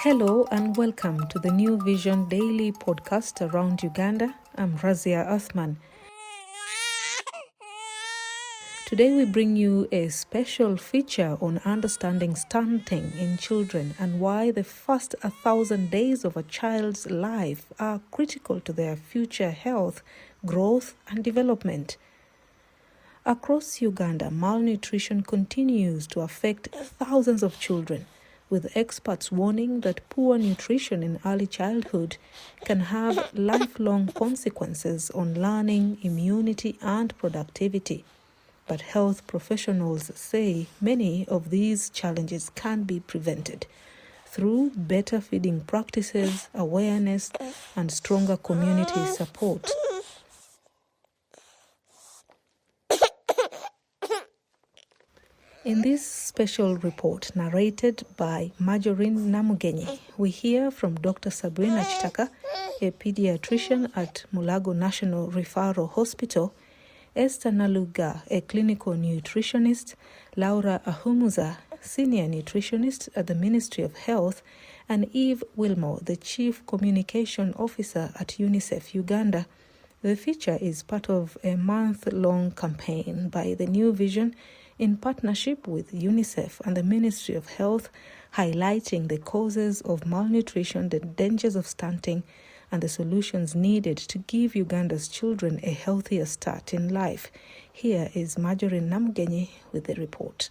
Hello and welcome to the New Vision Daily podcast around Uganda. I'm Razia Athman. Today we bring you a special feature on understanding stunting in children and why the first 1,000 days of a child's life are critical to their future health, growth and development. Across Uganda, malnutrition continues to affect thousands of children, with experts warning that poor nutrition in early childhood can have lifelong consequences on learning, immunity, and productivity. But health professionals say many of these challenges can be prevented through better feeding practices, awareness, and stronger community support. In this special report narrated by Marjorie Namugenyi, we hear from Dr Sabrina Kitaka, a paediatrician at Mulago National Referral Hospital, Esther Nalugga, a clinical nutritionist, Laura Ahumuza, senior nutritionist at the Ministry of Health, and Yves Willemot, the chief communication officer at UNICEF Uganda. The feature is part of a month-long campaign by the New Vision in partnership with UNICEF and the Ministry of Health, highlighting the causes of malnutrition, the dangers of stunting, and the solutions needed to give Uganda's children a healthier start in life. Here is Marjorie Namugenyi with the report.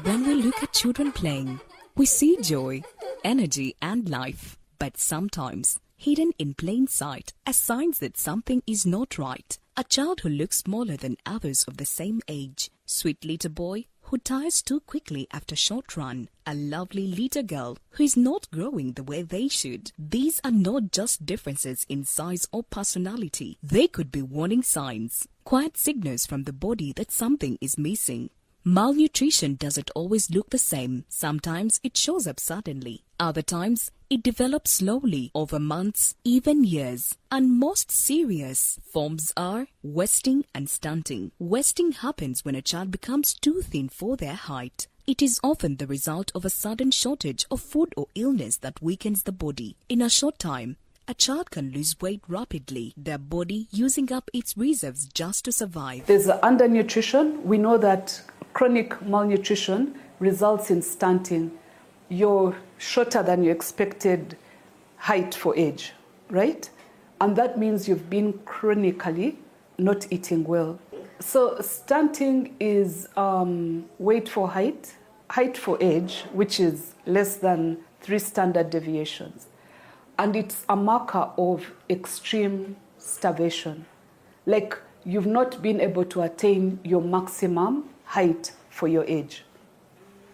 When we look at children playing, we see joy, energy, and life. But sometimes, hidden in plain sight are signs that something is not right. A child who looks smaller than others of the same age, sweet little boy who tires too quickly after a short run, a lovely little girl who is not growing the way they should. These are not just differences in size or personality. They could be warning signs, quiet signals from the body that something is missing. Malnutrition doesn't always look the same. Sometimes it shows up suddenly. Other times, it develops slowly over months, even years. And most serious forms are wasting and stunting. Wasting happens when a child becomes too thin for their height. It is often the result of a sudden shortage of food or illness that weakens the body. In a short time, a child can lose weight rapidly, their body using up its reserves just to survive. There's undernutrition. We know that chronic malnutrition results in stunting. You're shorter than your expected height for age, right? And that means you've been chronically not eating well. So stunting is weight for height, height for age, which is less than 3 standard deviations. And it's a marker of extreme starvation. Like you've not been able to attain your maximum height for your age,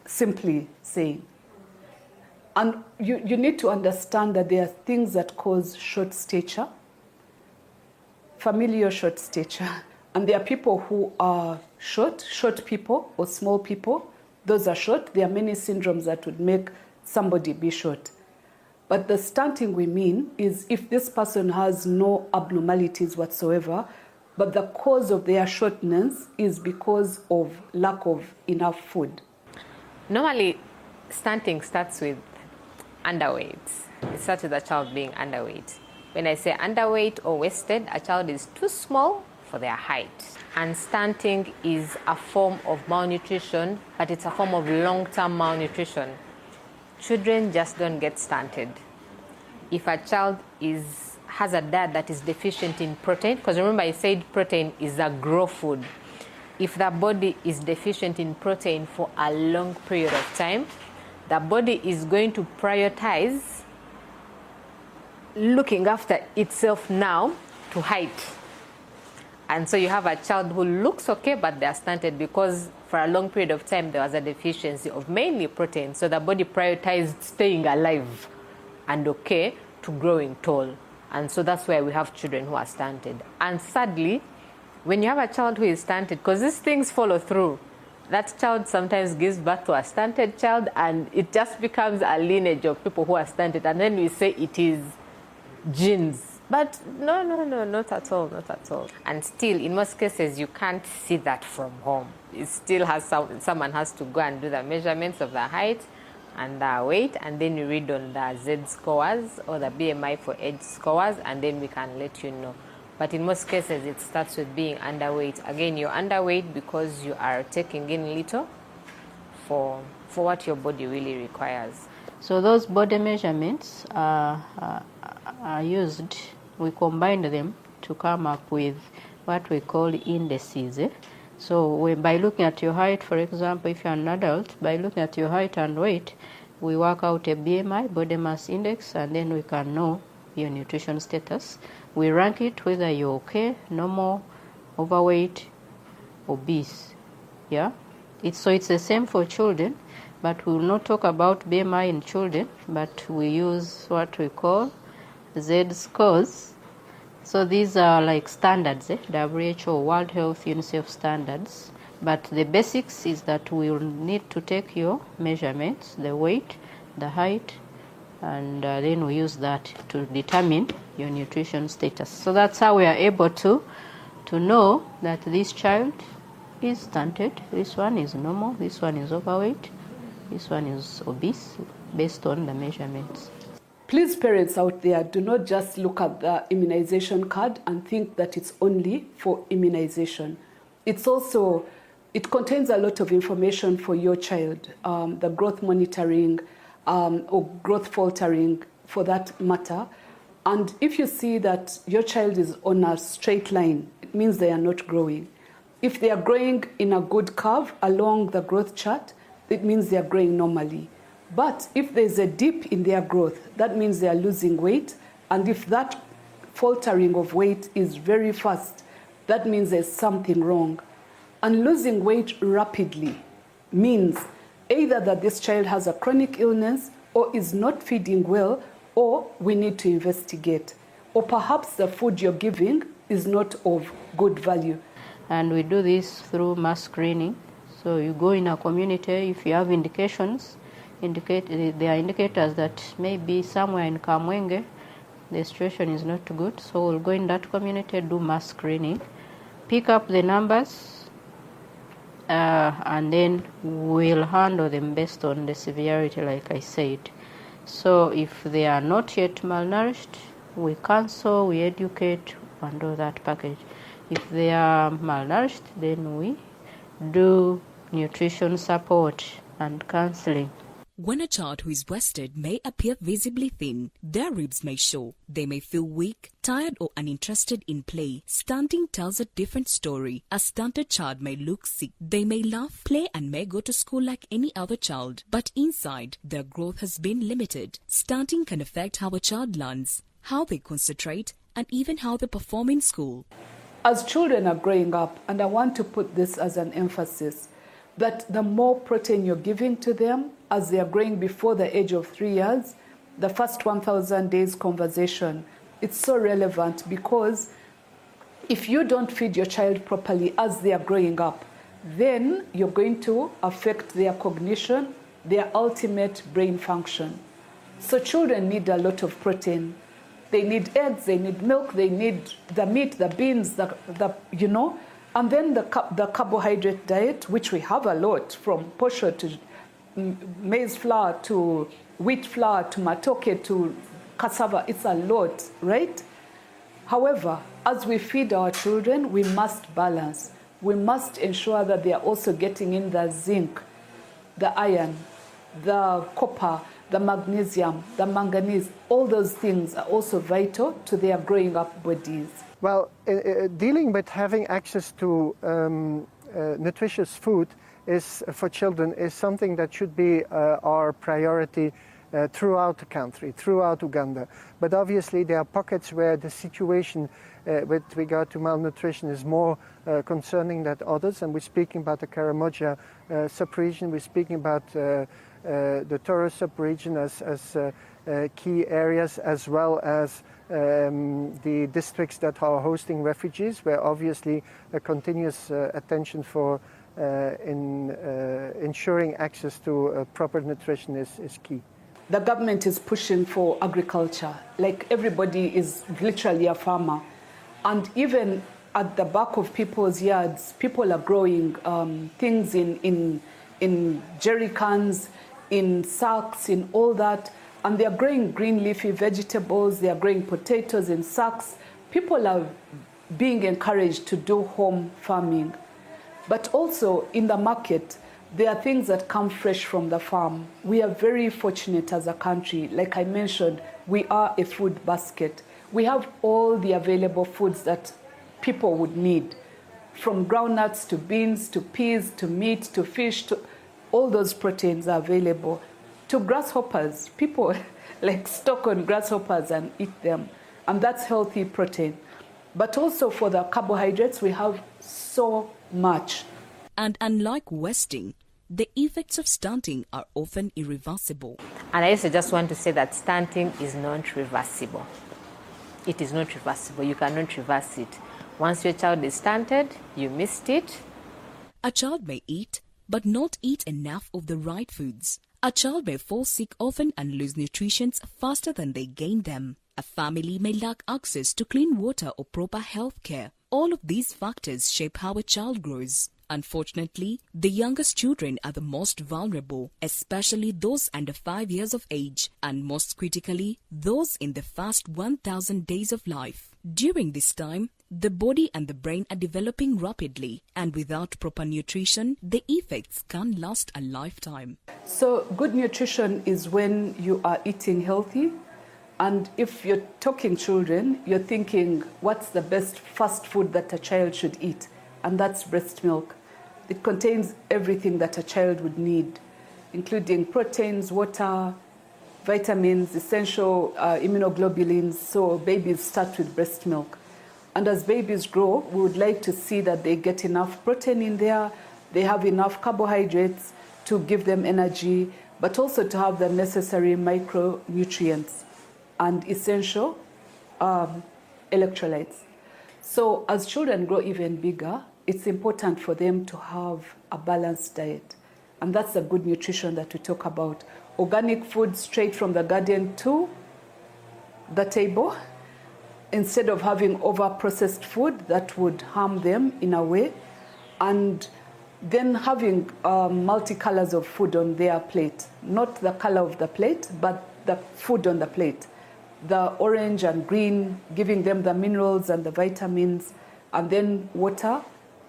simply saying. And you need to understand that there are things that cause short stature, familial short stature. And there are people who are short people or small people. Those are short. There are many syndromes that would make somebody be short. But the stunting we mean is if this person has no abnormalities whatsoever, but the cause of their shortness is because of lack of enough food. Normally, stunting starts with underweight. It starts with a child being underweight. When I say underweight or wasted, a child is too small for their height. And stunting is a form of malnutrition, but it's a form of long-term malnutrition. Children just don't get stunted. If a child has a diet that is deficient in protein, because remember I said protein is a growth food. If the body is deficient in protein for a long period of time, the body is going to prioritize looking after itself now to height. And so you have a child who looks okay, but they're stunted because for a long period of time there was a deficiency of mainly protein. So the body prioritized staying alive and okay to growing tall. And so that's why we have children who are stunted. And sadly, when you have a child who is stunted, because these things follow through, that child sometimes gives birth to a stunted child and it just becomes a lineage of people who are stunted. And then we say it is genes. But no, not at all, not at all. And still, in most cases, you can't see that from home. It still has someone has to go and do the measurements of the height, and the weight, and then you read on the Z scores or the BMI for age scores, and then we can let you know. But in most cases, it starts with being underweight. Again, you're underweight because you are taking in little for what your body really requires. So those body measurements are used, we combine them to come up with what we call indices. So by looking at your height, for example, if you're an adult, by looking at your height and weight, we work out a BMI, body mass index, and then we can know your nutrition status. We rank it whether you're okay, normal, overweight, obese. Yeah? It's the same for children, but we will not talk about BMI in children, but we use what we call Z scores. So these are like standards, WHO, World Health, UNICEF standards. But the basics is that we will need to take your measurements, the weight, the height, and then we use that to determine your nutrition status. So that's how we are able to know that this child is stunted, this one is normal, this one is overweight, this one is obese, based on the measurements. Please, parents out there, do not just look at the immunization card and think that it's only for immunization. It contains a lot of information for your child, the growth monitoring or growth faltering for that matter. And if you see that your child is on a straight line, it means they are not growing. If they are growing in a good curve along the growth chart, it means they are growing normally. But if there's a dip in their growth, that means they are losing weight. And if that faltering of weight is very fast, that means there's something wrong. And losing weight rapidly means either that this child has a chronic illness or is not feeding well, or we need to investigate. Or perhaps the food you're giving is not of good value. And we do this through mass screening. So you go in a community, if you have indications, there are indicators that maybe somewhere in Kamwenge the situation is not good. So we'll go in that community, do mass screening, pick up the numbers, and then we'll handle them based on the severity, like I said. So if they are not yet malnourished, we counsel, we educate, and do that package. If they are malnourished, then we do nutrition support and counseling. When a child who is breastfed may appear visibly thin, their ribs may show, they may feel weak, tired or uninterested in play, stunting tells a different story. A stunted child may look sick, they may laugh, play and may go to school like any other child, but inside, their growth has been limited. Stunting can affect how a child learns, how they concentrate, and even how they perform in school. As children are growing up, and I want to put this as an emphasis, that the more protein you're giving to them as they are growing before the age of 3 years, the first 1,000 days conversation, it's so relevant, because if you don't feed your child properly as they are growing up, then you're going to affect their cognition, their ultimate brain function. So children need a lot of protein. They need eggs, they need milk, they need the meat, the beans, and then the carbohydrate diet, which we have a lot, from posho to maize flour to wheat flour to matoke to cassava. It's a lot, right? However, as we feed our children, we must balance. We must ensure that they are also getting in the zinc, the iron, the copper, the magnesium, the manganese. All those things are also vital to their growing up bodies. Well, dealing with having access to nutritious food for children is something that should be our priority throughout the country, throughout Uganda. But obviously there are pockets where the situation with regard to malnutrition is more concerning than others, and we're speaking about the Karamoja sub-region, we're speaking about the Toro sub-region as key areas, as well as the districts that are hosting refugees, where obviously a continuous attention for ensuring access to proper nutrition is key. The government is pushing for agriculture. Like, everybody is literally a farmer. And even at the back of people's yards, people are growing things in jerry cans, in sacks, in all that. And they are growing green leafy vegetables, they are growing potatoes in sacks. People are being encouraged to do home farming. But also in the market, there are things that come fresh from the farm. We are very fortunate as a country. Like I mentioned, we are a food basket. We have all the available foods that people would need, from groundnuts to beans to peas to meat to fish, to all those proteins are available. To grasshoppers, people like stock on grasshoppers and eat them, and that's healthy protein. But also for the carbohydrates, we have so much. And unlike wasting, the effects of stunting are often irreversible. And I just want to say that stunting is not reversible. It is not reversible. You cannot reverse it. Once your child is stunted, you missed it. A child may eat, but not eat enough of the right foods. A child may fall sick often and lose nutrition faster than they gain them. A family may lack access to clean water or proper health care. All of these factors shape how a child grows. Unfortunately, the youngest children are the most vulnerable, especially those under 5 years of age, and most critically, those in the first 1,000 days of life. During this time, the body and the brain are developing rapidly, and without proper nutrition, the effects can last a lifetime. So good nutrition is when you are eating healthy. And if you're talking children, you're thinking, what's the best fast food that a child should eat? And that's breast milk. It contains everything that a child would need, including proteins, water, vitamins, essential immunoglobulins. So babies start with breast milk. And as babies grow, we would like to see that they get enough protein in there, they have enough carbohydrates to give them energy, but also to have the necessary micronutrients and essential electrolytes. So as children grow even bigger, it's important for them to have a balanced diet. And that's the good nutrition that we talk about. Organic food straight from the garden to the table, instead of having over-processed food that would harm them in a way, and then having multi-colors of food on their plate. Not the color of the plate, but the food on the plate. The orange and green, giving them the minerals and the vitamins, and then water,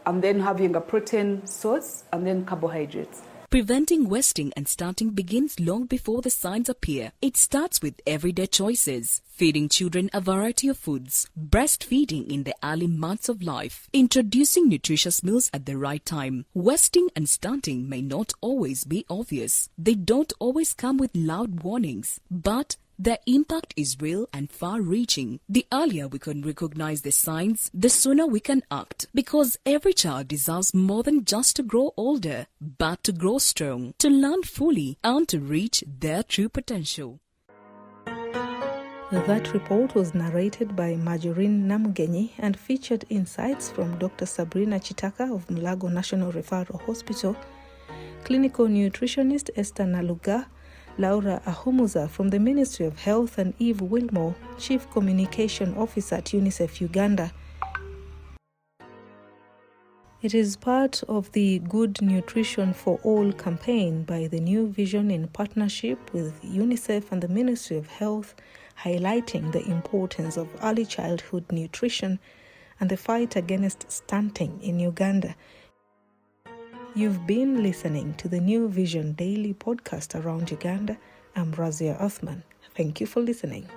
and then having a protein source, and then carbohydrates. Preventing wasting and stunting begins long before the signs appear. It starts with everyday choices, feeding children a variety of foods, breastfeeding in the early months of life, introducing nutritious meals at the right time. Wasting and stunting may not always be obvious. They don't always come with loud warnings, but their impact is real and far-reaching. The earlier we can recognize the signs, the sooner we can act. Because every child deserves more than just to grow older, but to grow strong, to learn fully, and to reach their true potential. That report was narrated by Marjorie Namugenyi and featured insights from Dr. Sabrina Kitaka of Mulago National Referral Hospital, clinical nutritionist Esther Nalugga, Laura Ahumuza from the Ministry of Health, and Yves Willemot, Chief Communication Officer at UNICEF Uganda. It is part of the Good Nutrition for All campaign by the New Vision in partnership with UNICEF and the Ministry of Health, highlighting the importance of early childhood nutrition and the fight against stunting in Uganda. You've been listening to the New Vision Daily podcast around Uganda. I'm Razia Othman. Thank you for listening.